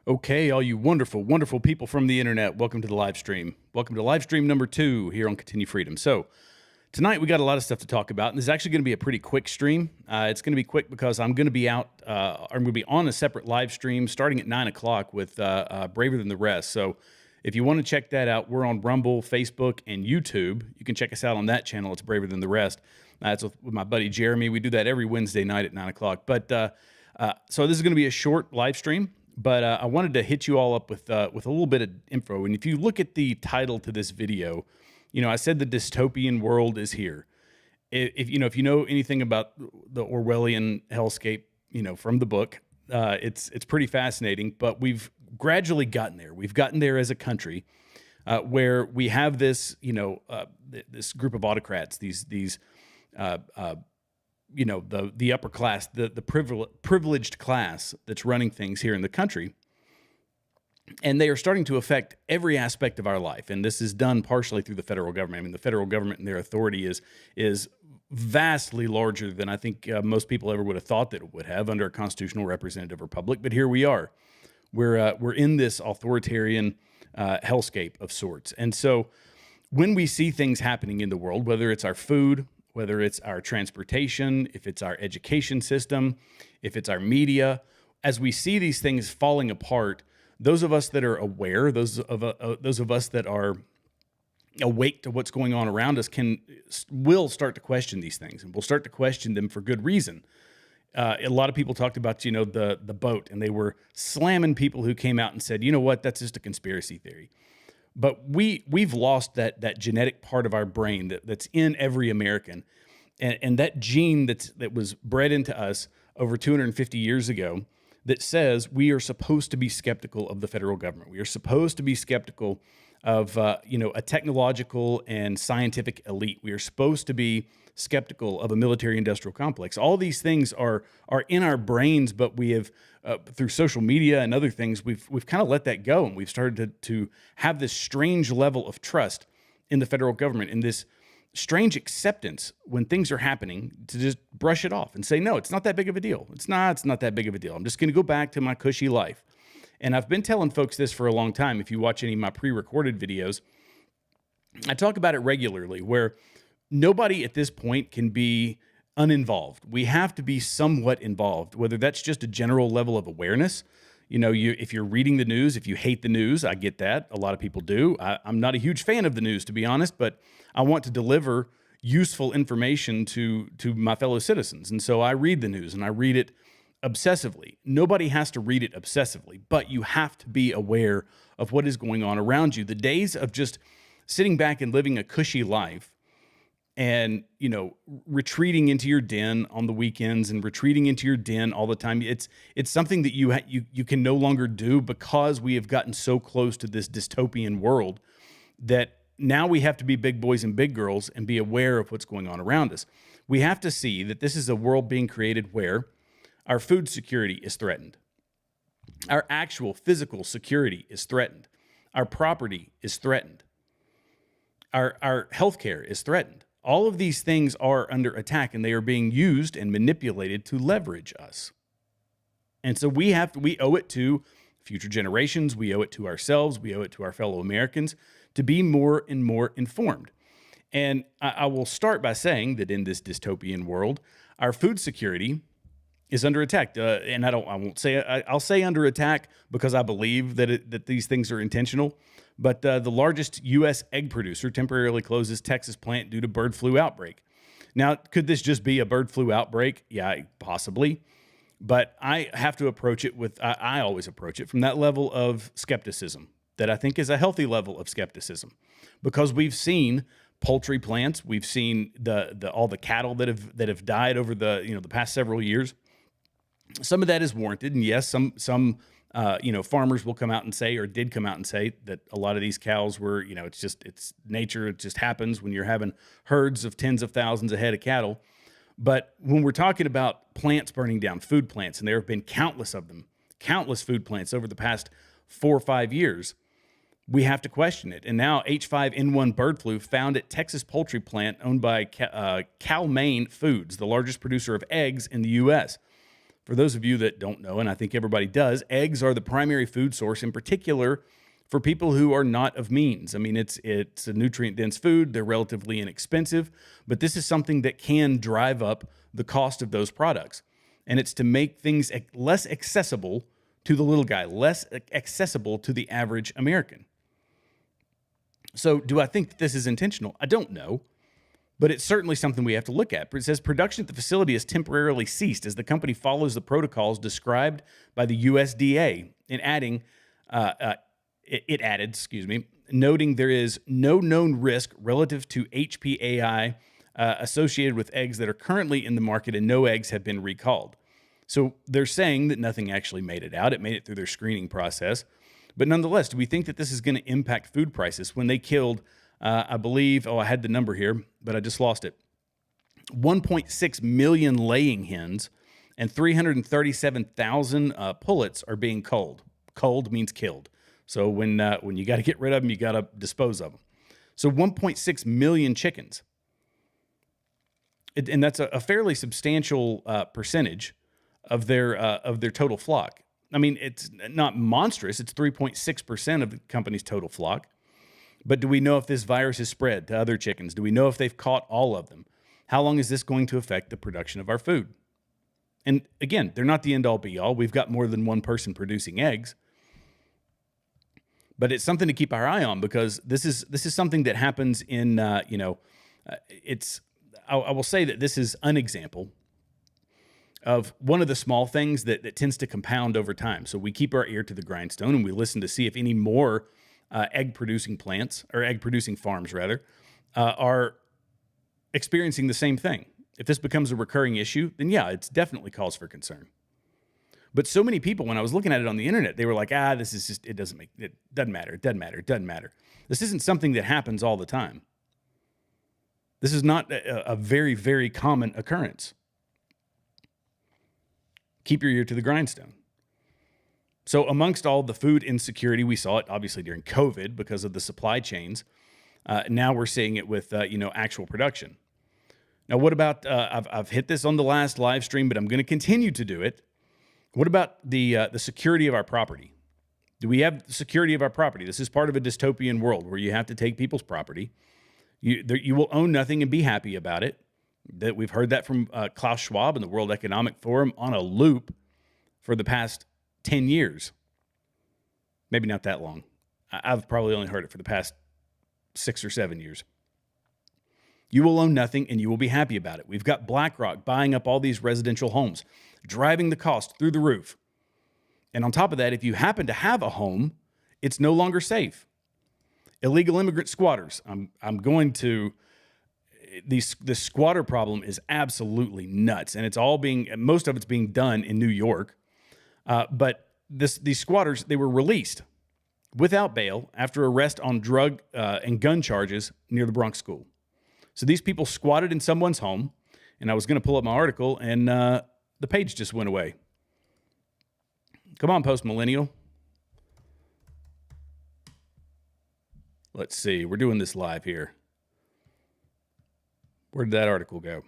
Okay, all you wonderful, wonderful people from the internet, welcome to the live stream. Welcome to live stream number 2 here on Continue Freedom. So, tonight we got a lot of stuff to talk about, and this is actually going to be a pretty quick stream. It's going to be quick because I'm going to be out, I'm going to be on a separate live stream starting at 9 o'clock with Braver Than the Rest. So, if you want to check that out, we're on Rumble, Facebook, and YouTube. You can check us out on that channel. It's Braver Than the Rest. It's with my buddy Jeremy. We do that every Wednesday night at 9 o'clock. But so this is going to be a short live stream. But I wanted to hit you all up with a little bit of info. And if you look at the title to this video, you know, I said the dystopian world is here. If you know anything about the Orwellian hellscape, you know, from the book, it's pretty fascinating. But we've gradually gotten there. We've gotten there as a country where we have this, this group of autocrats, these the upper class, the privileged class that's running things here in the country. And they are starting to affect every aspect of our life. And this is done partially through the federal government. I mean, the federal government and their authority is vastly larger than I think most people ever would have thought that it would have under a constitutional representative republic. But here we are. We're in this authoritarian hellscape of sorts. And so when we see things happening in the world, whether it's our food, whether it's our transportation, if it's our education system, if it's our media, as we see these things falling apart, those of us that are aware, those of us that are awake to what's going on around us will start to question these things, and we'll start to question them for good reason. A lot of people talked about, the boat, and they were slamming people who came out and said, you know what, that's just a conspiracy theory. But we've lost that genetic part of our brain that's in every American, and that gene that was bred into us over 250 years ago that says we are supposed to be skeptical of the federal government. We are supposed to be skeptical of a technological and scientific elite. We are supposed to be skeptical of a military-industrial complex. All these things are in our brains, but we have through social media and other things, we've kind of let that go, and we've started to have this strange level of trust in the federal government, and this strange acceptance when things are happening to just brush it off and say, no, it's not that big of a deal. It's not that big of a deal. I'm just going to go back to my cushy life. And I've been telling folks this for a long time. If you watch any of my pre-recorded videos, I talk about it regularly, where nobody at this point can be uninvolved. We have to be somewhat involved, whether that's just a general level of awareness. If you're reading the news, if you hate the news, I get that. A lot of people do. I'm not a huge fan of the news, to be honest, but I want to deliver useful information to my fellow citizens. And so I read the news, and I read it obsessively. Nobody has to read it obsessively, but you have to be aware of what is going on around you. The days of just sitting back and living a cushy life and, retreating into your den on the weekends and retreating into your den all the time, it's something that you can no longer do, because we have gotten so close to this dystopian world that now we have to be big boys and big girls and be aware of what's going on around us. We have to see that this is a world being created where our food security is threatened. Our actual physical security is threatened. Our property is threatened. Our healthcare is threatened. All of these things are under attack, and they are being used and manipulated to leverage us. And so we owe it to future generations, we owe it to ourselves, we owe it to our fellow Americans to be more and more informed. And I will start by saying that in this dystopian world, our food security is under attack. And I'll say under attack because I believe that these things are intentional. But the largest U.S. egg producer temporarily closes Texas plant due to bird flu outbreak. Now, could this just be a bird flu outbreak? Yeah, possibly. But I have to approach it I always approach it from that level of skepticism that I think is a healthy level of skepticism, because we've seen poultry plants, we've seen all the cattle that have died over the past several years. Some of that is warranted, and yes, some farmers will come out and say, or did come out and say, that a lot of these cows were, it's nature. It just happens when you're having herds of tens of thousands of head of cattle. But when we're talking about plants burning down, food plants, and there have been countless of them, countless food plants over the past 4 or 5 years, we have to question it. And now H5N1 bird flu found at Texas poultry plant owned by Cal-Maine Foods, the largest producer of eggs in the U.S. For those of you that don't know, and I think everybody does, eggs are the primary food source, in particular for people who are not of means. I mean, it's a nutrient-dense food. They're relatively inexpensive, but this is something that can drive up the cost of those products. And it's to make things less accessible to the little guy, less accessible to the average American. So do I think that this is intentional? I don't know, but it's certainly something we have to look at. It says production at the facility has temporarily ceased as the company follows the protocols described by the USDA. In adding, it added, noting there is no known risk relative to HPAI associated with eggs that are currently in the market, and no eggs have been recalled. So they're saying that nothing actually made it out. It made it through their screening process. But nonetheless, do we think that this is going to impact food prices? When they killed, I believe, I had the number here, but I just lost it, 1.6 million laying hens and 337,000 pullets are being culled. Culled means killed. So when you got to get rid of them, you got to dispose of them. So 1.6 million chickens. And that's a fairly substantial percentage of their total flock. I mean, it's not monstrous. It's 3.6% of the company's total flock. But do we know if this virus has spread to other chickens? Do we know if they've caught all of them? How long is this going to affect the production of our food? And again, they're not the end-all be-all. We've got more than one person producing eggs. But it's something to keep our eye on, because this is something that happens in, I will say that this is an example of one of the small things that tends to compound over time. So we keep our ear to the grindstone and we listen to see if any more egg-producing plants, or egg-producing farms, rather, are experiencing the same thing. If this becomes a recurring issue, then yeah, it's definitely cause for concern. But so many people, when I was looking at it on the internet, they were like, this is just, it doesn't matter. This isn't something that happens all the time. This is not a very, very common occurrence. Keep your ear to the grindstone. So amongst all the food insecurity, we saw it obviously during COVID because of the supply chains. Now we're seeing it with, actual production. Now, what about, I've hit this on the last live stream, but I'm going to continue to do it. What about the security of our property? Do we have the security of our property? This is part of a dystopian world where you have to take people's property. You will own nothing and be happy about it. That we've heard that from Klaus Schwab and the World Economic Forum on a loop for the past 10 years. Maybe not that long. I've probably only heard it for the past 6 or 7 years. You will own nothing and you will be happy about it. We've got BlackRock buying up all these residential homes, driving the cost through the roof. And on top of that, if you happen to have a home, it's no longer safe. Illegal immigrant squatters. This squatter problem is absolutely nuts, and most of it's being done in New York. But these squatters, they were released without bail after arrest on drug and gun charges near the Bronx School. So these people squatted in someone's home, and I was going to pull up my article, and the page just went away. Come on, post-millennial. Let's see. We're doing this live here. Where did that article go?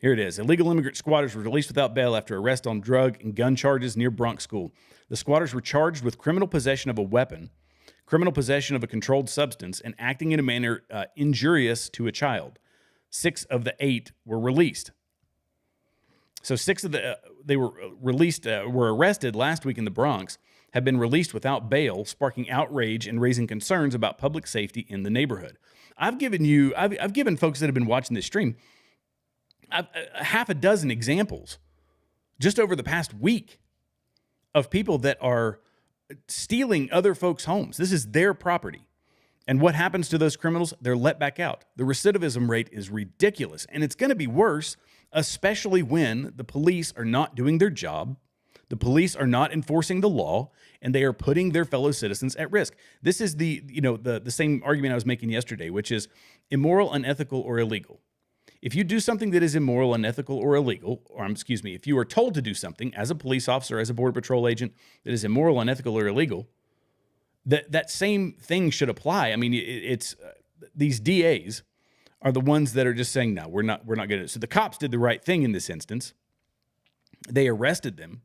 Here it is. Illegal immigrant squatters were released without bail after arrest on drug and gun charges near Bronx School. The squatters were charged with criminal possession of a weapon, criminal possession of a controlled substance, and acting in a manner injurious to a child. 6 of the 8 were released. So 6 of they were arrested last week in the Bronx, have been released without bail, sparking outrage and raising concerns about public safety in the neighborhood. I've given folks that have been watching this stream half a dozen examples just over the past week of people that are stealing other folks' homes. This is their property. And what happens to those criminals? They're let back out. The recidivism rate is ridiculous, and it's going to be worse, especially when the police are not doing their job. The police are not enforcing the law, and they are putting their fellow citizens at risk. This is the same argument I was making yesterday, which is immoral, unethical, or illegal. If you do something that is immoral, unethical, or illegal, if you are told to do something as a police officer, as a Border Patrol agent, that is immoral, unethical, or illegal, that same thing should apply. I mean, it's these DAs are the ones that are just saying, no, we're not going to. So the cops did the right thing in this instance. They arrested them,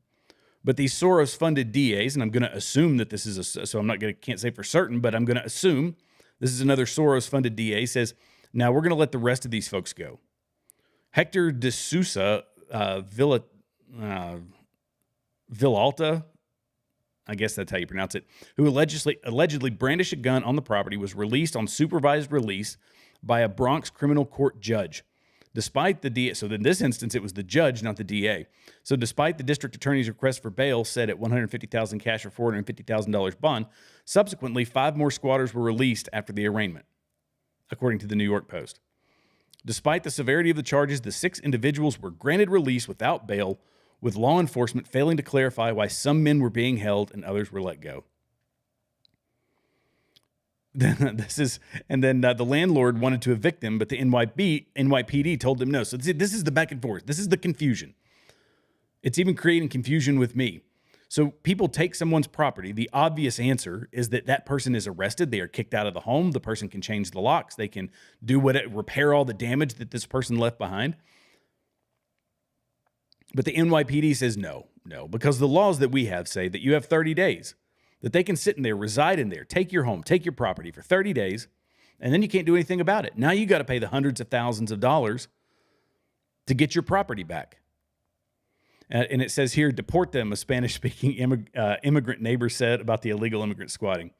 but these Soros-funded DAs, and I'm going to assume that this is so I'm not going to can't say for certain, but I'm going to assume this is another Soros-funded DA, says, now we're going to let the rest of these folks go. Hector de Sousa Villalta, I guess that's how you pronounce it, who allegedly brandished a gun on the property, was released on supervised release by a Bronx criminal court judge. Despite the DA, so in this instance, it was the judge, not the DA. So despite the district attorney's request for bail set at $150,000 cash or $450,000 bond, subsequently 5 more squatters were released after the arraignment, according to the New York Post. Despite the severity of the charges, the 6 individuals were granted release without bail, with law enforcement failing to clarify why some men were being held and others were let go. The landlord wanted to evict them, but the NYPD told them no. So this is the back and forth. This is the confusion. It's even creating confusion with me. So people take someone's property. The obvious answer is that person is arrested. They are kicked out of the home. The person can change the locks. They can repair all the damage that this person left behind. But the NYPD says no, because the laws that we have say that you have 30 days, that they can sit in there, reside in there, take your home, take your property for 30 days, and then you can't do anything about it. Now you got to pay the hundreds of thousands of dollars to get your property back. And it says here, deport them, a Spanish-speaking immigrant neighbor said about the illegal immigrant squatting.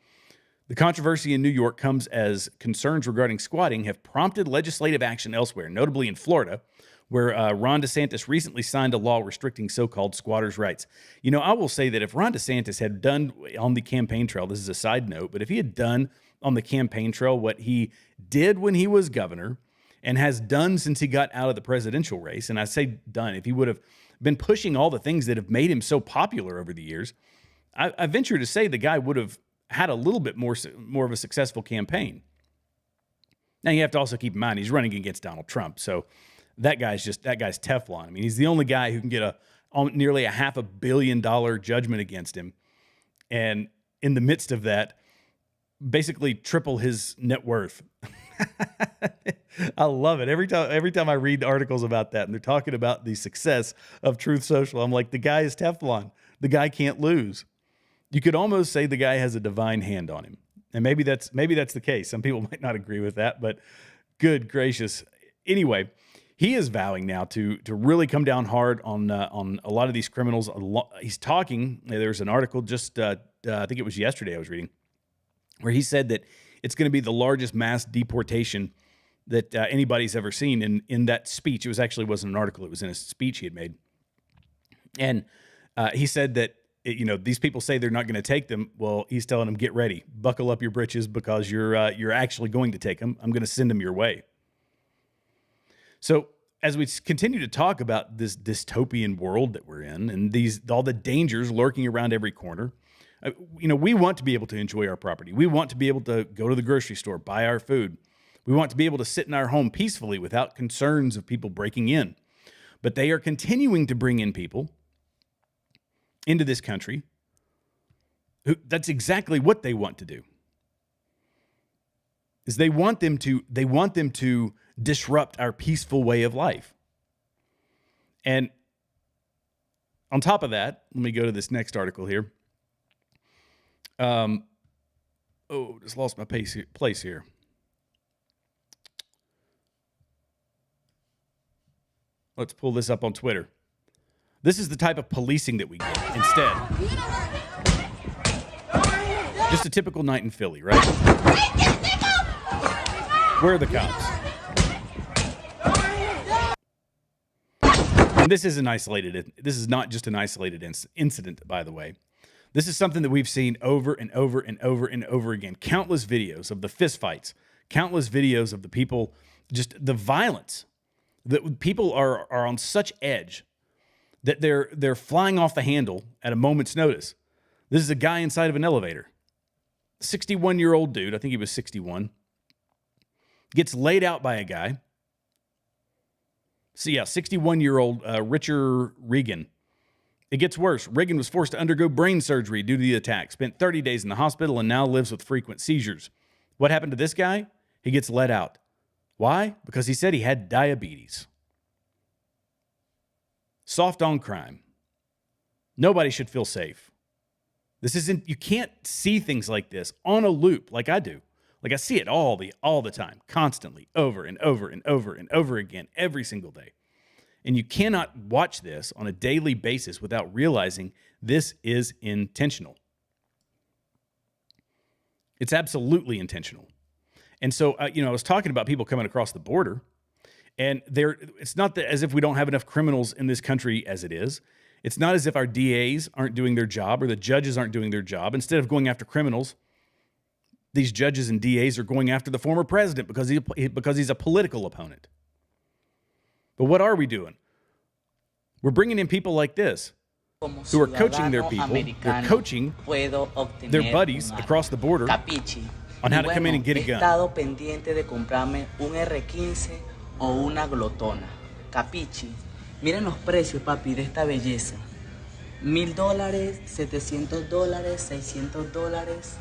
The controversy in New York comes as concerns regarding squatting have prompted legislative action elsewhere, notably in Florida, where Ron DeSantis recently signed a law restricting so-called squatters' rights. You know, I will say that if Ron DeSantis had done on the campaign trail, this is a side note, but if he had done on the campaign trail what he did when he was governor and has done since he got out of the presidential race, and I say done, if he would have been pushing all the things that have made him so popular over the years, I venture to say the guy would have had a little bit more of a successful campaign. Now, you have to also keep in mind he's running against Donald Trump, so that guy's Teflon. I mean, he's the only guy who can get nearly a $500 million judgment against him, and in the midst of that, basically triple his net worth. I love it. Every time I read articles about that and they're talking about the success of Truth Social, I'm like, the guy is Teflon. The guy can't lose. You could almost say the guy has a divine hand on him. And maybe that's the case. Some people might not agree with that, but good gracious. Anyway, he is vowing now to really come down hard on a lot of these criminals. He's talking. There's an article just I think it was yesterday I was reading, where he said that it's going to be the largest mass deportation that anybody's ever seen. In that speech, it wasn't an article; it was in a speech he had made, and he said that these people say they're not going to take them. Well, he's telling them, get ready, buckle up your britches, because you're actually going to take them. I'm going to send them your way. So as we continue to talk about this dystopian world that we're in, and all the dangers lurking around every corner. We want to be able to enjoy our property. We want to be able to go to the grocery store, buy our food. We want to be able to sit in our home peacefully without concerns of people breaking in. But they are continuing to bring in people into this country that's exactly what they want to do. Is they want them to disrupt our peaceful way of life. And on top of that, let me go to this next article here. Just lost my place here. Let's pull this up on Twitter. This is the type of policing that we get instead. Just a typical night in Philly, right? Where are the cops? And this is not just an isolated incident, by the way. This is something that we've seen over and over and over and over again. Countless videos of the fistfights, countless videos of the people, just the violence. That people are on such edge that they're flying off the handle at a moment's notice. This is a guy inside of an elevator. 61-year-old dude, I think he was 61, gets laid out by a guy. So yeah, 61-year-old Richard Regan. It gets worse. Reagan was forced to undergo brain surgery due to the attack, spent 30 days in the hospital, and now lives with frequent seizures. What happened to this guy? He gets let out. Why? Because he said he had diabetes. Soft on crime. Nobody should feel safe. This isn't, you can't see things like this on a loop like I do. Like I see it all the time, constantly, over and over and over and over again, every single day. And you cannot watch this on a daily basis without realizing this is intentional. It's absolutely intentional. And so, I was talking about people coming across the border, and it's not that as if we don't have enough criminals in this country as it is. It's not as if our DAs aren't doing their job or the judges aren't doing their job. Instead of going after criminals, these judges and DAs are going after the former president because he's a political opponent. But what are we doing? We're bringing in people like this who are coaching their people. They're coaching their buddies across the border on how to come in and get a gun. Miren los precios, papi, de esta belleza. $1,000, $700, $600,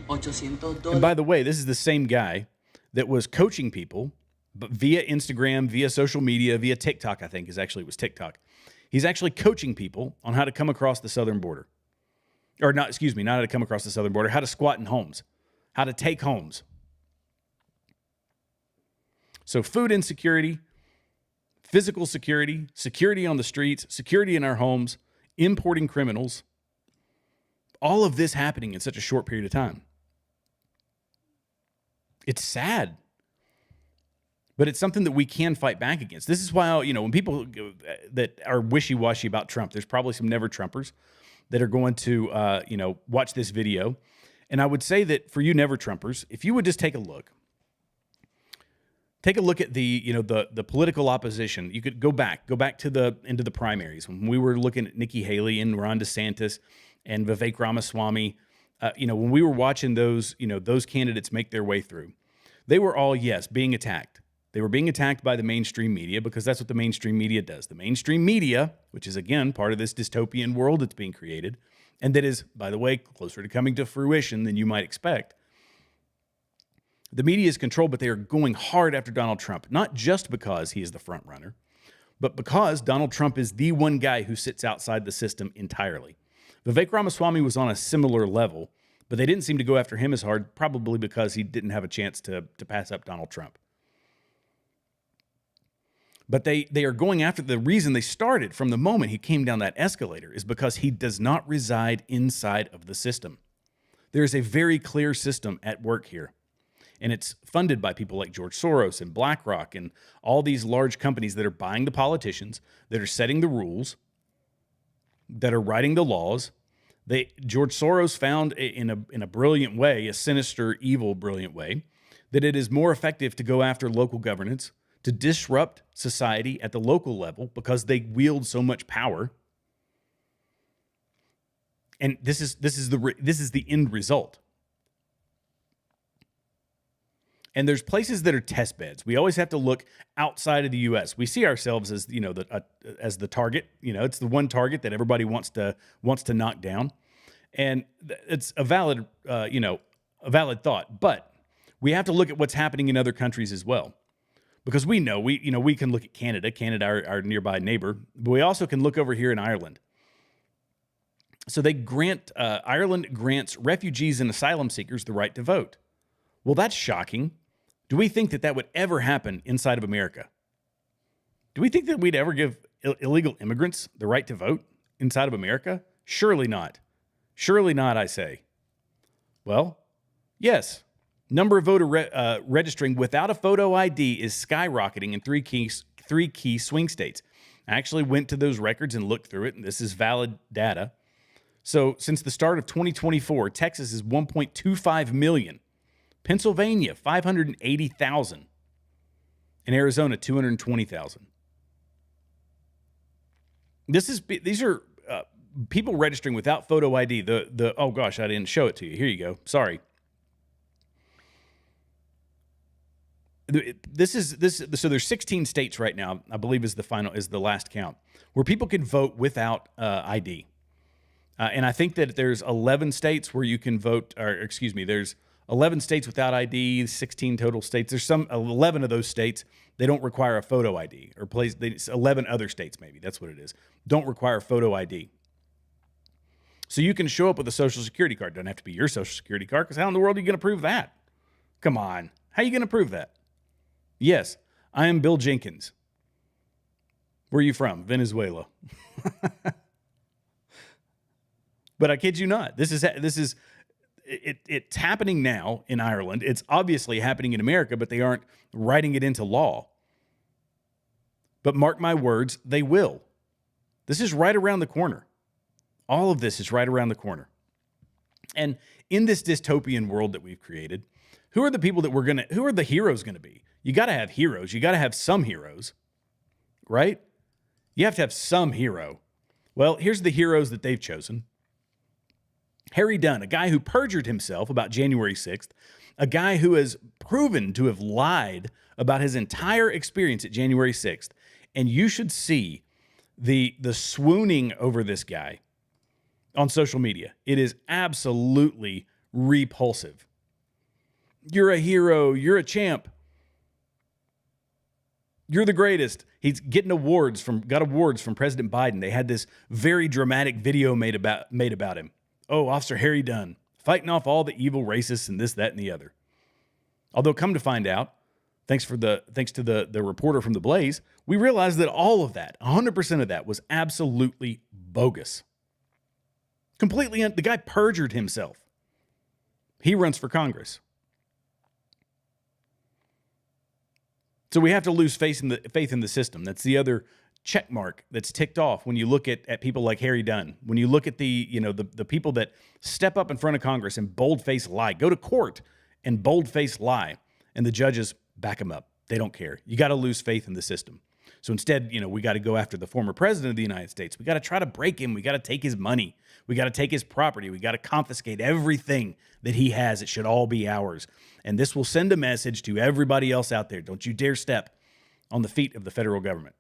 $800. And by the way, this is the same guy that was coaching people, but via Instagram, via social media, via TikTok, I think it was TikTok. He's actually coaching people on how to come across the southern border. Or not how to come across the southern border, how to squat in homes, how to take homes. So food insecurity, physical security, security on the streets, security in our homes, importing criminals, all of this happening in such a short period of time. It's sad, but it's something that we can fight back against. This is why, when people that are wishy-washy about Trump, there's probably some never-Trumpers that are going to, watch this video. And I would say that for you never-Trumpers, if you would just take a look at the political opposition. You could go back to the into the primaries when we were looking at Nikki Haley and Ron DeSantis and Vivek Ramaswamy. When we were watching those candidates make their way through, they were all, being attacked. They were being attacked by the mainstream media because that's what the mainstream media does. The mainstream media, which is, again, part of this dystopian world that's being created, and that is, by the way, closer to coming to fruition than you might expect. The media is controlled, but they are going hard after Donald Trump, not just because he is the front runner, but because Donald Trump is the one guy who sits outside the system entirely. Vivek Ramaswamy was on a similar level, but they didn't seem to go after him as hard, probably because he didn't have a chance to pass up Donald Trump. But they are going after, the reason they started from the moment he came down that escalator is because he does not reside inside of the system. There is a very clear system at work here. And it's funded by people like George Soros and BlackRock and all these large companies that are buying the politicians, that are setting the rules, that are writing the laws. George Soros found in a brilliant way, a sinister, evil, brilliant way, that it is more effective to go after local governance, to disrupt society at the local level because they wield so much power. And this is the end result. And there's places that are test beds. We always have to look outside of the U.S. We see ourselves as as the target. It's the one target that everybody wants to knock down, and it's a valid thought. But we have to look at what's happening in other countries as well, because we can look at Canada, our nearby neighbor, but we also can look over here in Ireland. So Ireland grants refugees and asylum seekers the right to vote. Well, that's shocking. Do we think that would ever happen inside of America? Do we think that we'd ever give illegal immigrants the right to vote inside of America? Surely not. Surely not, I say. Well, yes. Number of voter registering without a photo ID is skyrocketing in three key swing states. I actually went to those records and looked through it, and this is valid data. So since the start of 2024, Texas is 1.25 million. Pennsylvania, 580,000. And Arizona, 220,000. These are people registering without photo ID. Oh gosh, I didn't show it to you. Here you go. Sorry. So there's 16 states right now, I believe is the last count, where people can vote without ID. And I think that there's 11 states where you can vote, there's 11 states without ID, 16 total states. There's 11 of those states, they don't require a photo ID, or 11 other states maybe, that's what it is, don't require photo ID. So you can show up with a social security card. Doesn't have to be your social security card, because how in the world are you going to prove that? Come on. How are you going to prove that? Yes, I am Bill Jenkins. Where are you from? Venezuela. But I kid you not. It's happening now in Ireland. It's obviously happening in America, but they aren't writing it into law. But mark my words, they will. This is right around the corner. All of this is right around the corner. And in this dystopian world that we've created, who are the people that who are the heroes going to be? You got to have heroes. You got to have some heroes, right? You have to have some hero. Well, here's the heroes that they've chosen. Harry Dunn, a guy who perjured himself about January 6th, a guy who has proven to have lied about his entire experience at January 6th. And you should see the swooning over this guy on social media. It is absolutely repulsive. You're a hero. You're a champ. You're the greatest. He's getting got awards from President Biden. They had this very dramatic video made about him. Oh, Officer Harry Dunn, fighting off all the evil racists and this, that, and the other. Although, come to find out, thanks to the reporter from The Blaze, we realized that all of that, 100% of that, was absolutely bogus. Completely, the guy perjured himself. He runs for Congress. So we have to lose faith in the system. That's the other check mark that's ticked off when you look at people like Harry Dunn. When you look at the people that step up in front of Congress and bold-faced lie, go to court and bold-faced lie, and the judges back them up. They don't care. You got to lose faith in the system. So instead, we got to go after the former president of the United States. We got to try to break him. We got to take his money. We got to take his property. We got to confiscate everything that he has. It should all be ours. And this will send a message to everybody else out there. Don't you dare step on the feet of the federal government.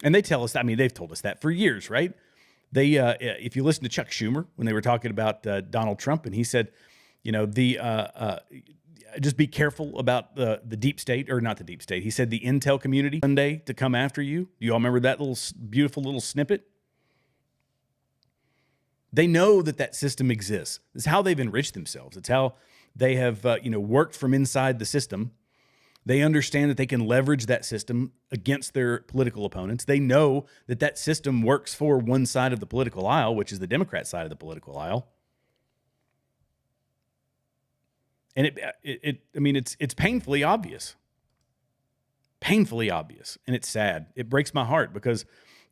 And they tell us, they've told us that for years, right? They, if you listen to Chuck Schumer when they were talking about Donald Trump, and he said, just be careful about the deep state, or not the deep state. He said the intel community Sunday to come after you. Do you all remember that beautiful little snippet? They know that system exists. It's how they've enriched themselves. It's how they have, worked from inside the system. They understand that they can leverage that system against their political opponents. They know that system works for one side of the political aisle, which is the Democrat side of the political aisle. And it's painfully obvious. Painfully obvious. And it's sad. It breaks my heart because,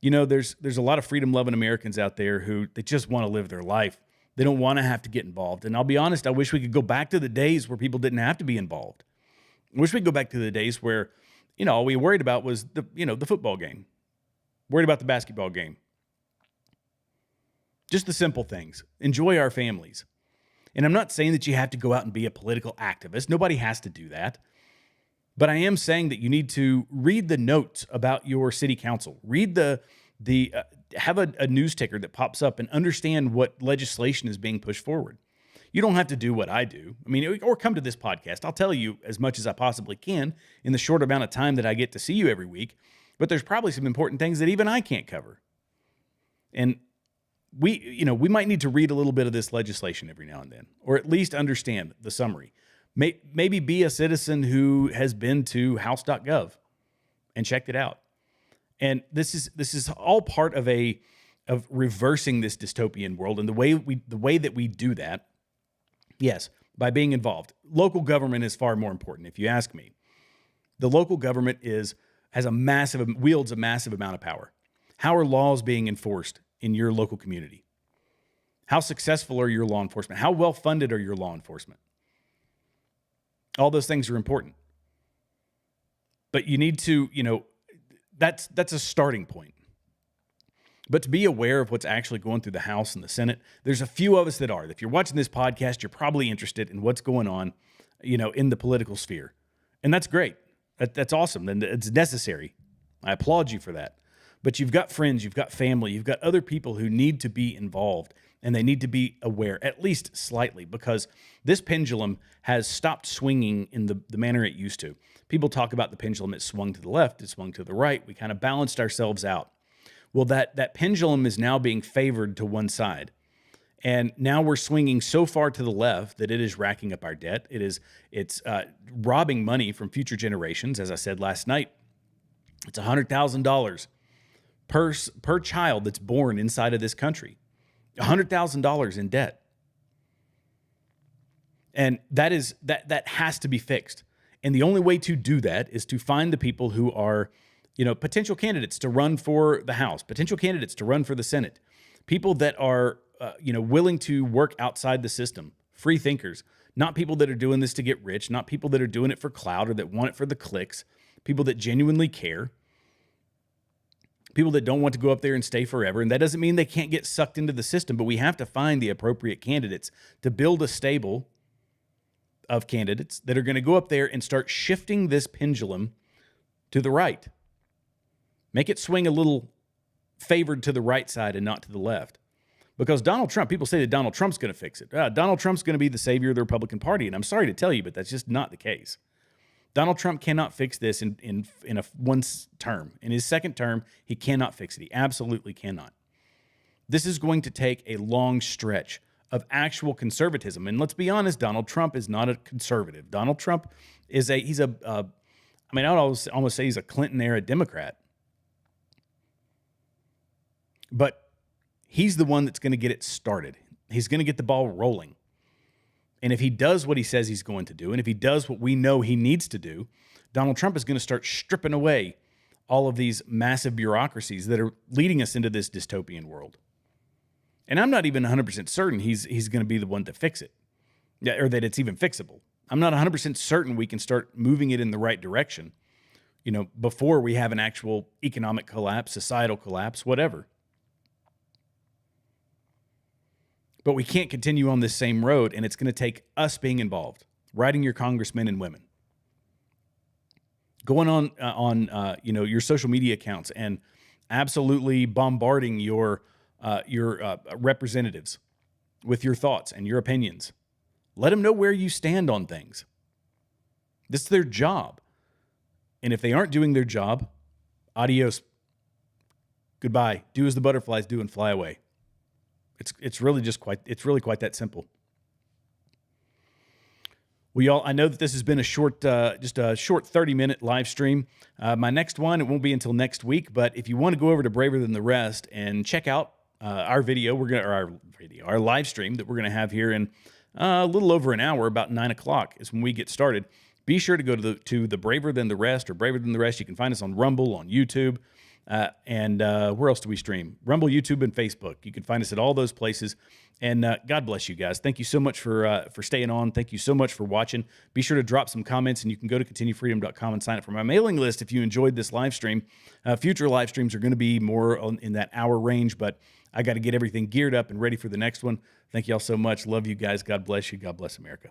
there's a lot of freedom-loving Americans out there who they just want to live their life. They don't want to have to get involved. And I'll be honest, I wish we could go back to the days where people didn't have to be involved. I wish we could go back to the days where, all we worried about was the football game. Worried about the basketball game. Just the simple things. Enjoy our families. And I'm not saying that you have to go out and be a political activist. Nobody has to do that. But I am saying that you need to read the notes about your city council. Read have a news ticker that pops up and understand what legislation is being pushed forward. You don't have to do what I do. Or come to this podcast. I'll tell you as much as I possibly can in the short amount of time that I get to see you every week. But there's probably some important things that even I can't cover. And we might need to read a little bit of this legislation every now and then, or at least understand the summary. Maybe be a citizen who has been to house.gov and checked it out. And this is all part of reversing this dystopian world. And the way that we do that, yes, by being involved. Local government is far more important, if you ask me. The local government wields a massive amount of power. How are laws being enforced in your local community? How successful are your law enforcement? How well funded are your law enforcement? All those things are important. But you need to, that's a starting point. But to be aware of what's actually going through the House and the Senate, there's a few of us that are. If you're watching this podcast, you're probably interested in what's going on, in the political sphere. And that's great. That's awesome. And it's necessary. I applaud you for that. But you've got friends, you've got family, you've got other people who need to be involved, and they need to be aware, at least slightly, because this pendulum has stopped swinging in the manner it used to. People talk about the pendulum, it swung to the left, it swung to the right. We kind of balanced ourselves out. Well, that pendulum is now being favored to one side. And now we're swinging so far to the left that it is racking up our debt. It's robbing money from future generations. As I said last night, it's $100,000 per child that's born inside of this country. $100,000 in debt. And that has to be fixed. And the only way to do that is to find the people who are, potential candidates to run for the House, potential candidates to run for the Senate, people that are, willing to work outside the system, free thinkers, not people that are doing this to get rich, not people that are doing it for clout or that want it for the clicks, people that genuinely care, people that don't want to go up there and stay forever. And that doesn't mean they can't get sucked into the system, but we have to find the appropriate candidates to build a stable of candidates that are going to go up there and start shifting this pendulum to the right. Make it swing a little favored to the right side and not to the left. Because Donald Trump, people say that Donald Trump's going to fix it. Donald Trump's going to be the savior of the Republican Party. And I'm sorry to tell you, but that's just not the case. Donald Trump cannot fix this in one term. In his second term, he cannot fix it. He absolutely cannot. This is going to take a long stretch of actual conservatism. And let's be honest, Donald Trump is not a conservative. Donald Trump is I would almost say he's a Clinton-era Democrat. But he's the one that's going to get it started. He's going to get the ball rolling. And if he does what he says he's going to do, and if he does what we know he needs to do, Donald Trump is going to start stripping away all of these massive bureaucracies that are leading us into this dystopian world. And I'm not even 100% certain he's going to be the one to fix it, or that it's even fixable. I'm not 100% certain we can start moving it in the right direction, before we have an actual economic collapse, societal collapse, whatever. But we can't continue on this same road, and it's going to take us being involved, writing your congressmen and women, going on your social media accounts, and absolutely bombarding your representatives with your thoughts and your opinions. Let them know where you stand on things. This is their job, and if they aren't doing their job, adios, goodbye. Do as the butterflies do and fly away. It's really quite that simple. I know that this has been a short 30-minute live stream. My next one, it won't be until next week, but if you want to go over to Braver Than the Rest and check out our live stream that we're gonna have here in a little over an hour, about 9 o'clock is when we get started. Be sure to go to the Braver Than the Rest or Braver Than the Rest. You can find us on Rumble, on YouTube. And where else do we stream? Rumble, YouTube, and Facebook. You can find us at all those places. And God bless you guys. Thank you so much for staying on. Thank you so much for watching. Be sure to drop some comments, and you can go to continuefreedom.com and sign up for my mailing list if you enjoyed this live stream. Future live streams are going to be more in that hour range, but I got to get everything geared up and ready for the next one. Thank you all so much. Love you guys. God bless you. God bless America.